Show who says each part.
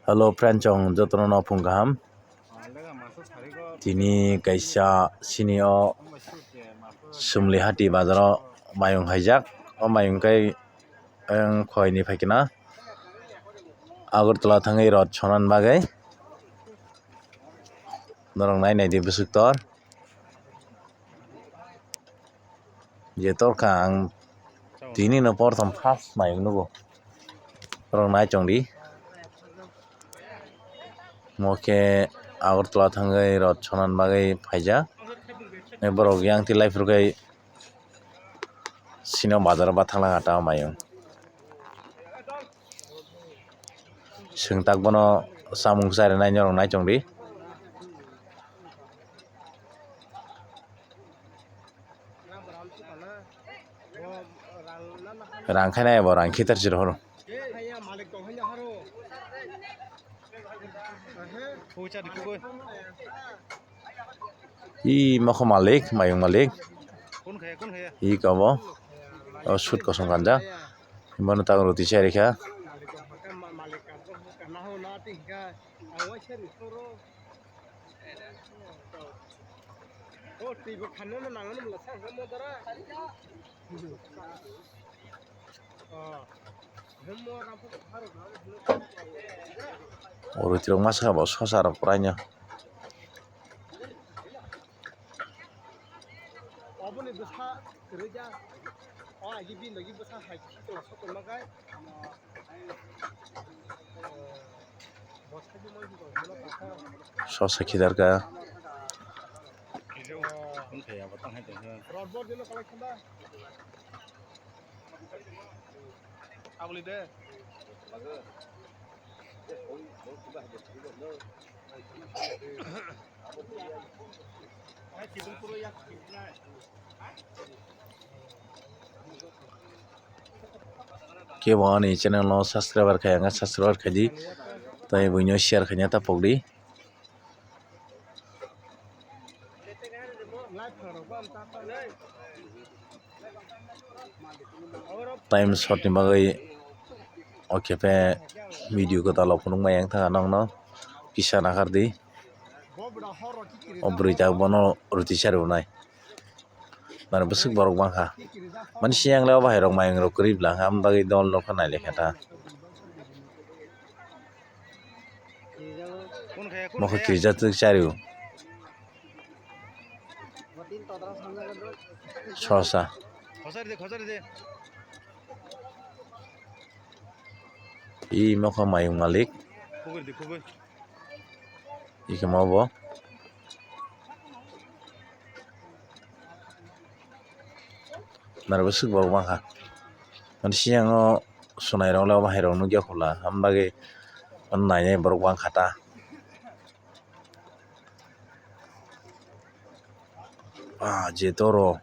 Speaker 1: Hello friend chong jotono no phung gaham tini kaisa sinio sumli hati bazaro mayung haijak o mayung kai khoi ni phaikina Agartala thangai rod sonan bagai norong nai nai di busuk tor je tor ka ang tini no portham first mayung nugo norong nai chong di moke Agartala thangai rod sonan bagai phaijak borok yang ti life rukai sino bazar ba thangla hata mayung sengtak bono samung sare nai norong nai chong di rang khainai bo rang khitar jiro horo I mako malik mayung malik I kabo o shoot kosong kanja mano tang roti chai rekha roti rok masa bo sosa rok praino sosa khidar ka ke bo ni channel no subscriber khayanga subscriber khadi tai buino share khanya ta pogdi time shot ni bagai oke pe video ko talo phunung mayang tha nong no kisa nakardi obri ta bono roti char unai mana busuk borok bangkha mani siang lew bahai rok mayang rok krib lang ham bagi dol rok khanai lekha ta moko krija tu charu sosa I moko mayung malik I mau bo mana busuk borok bangkha mani siang o sunai rok lew bahai rok nugya khola ham bagi nai borok bangkha ta je toro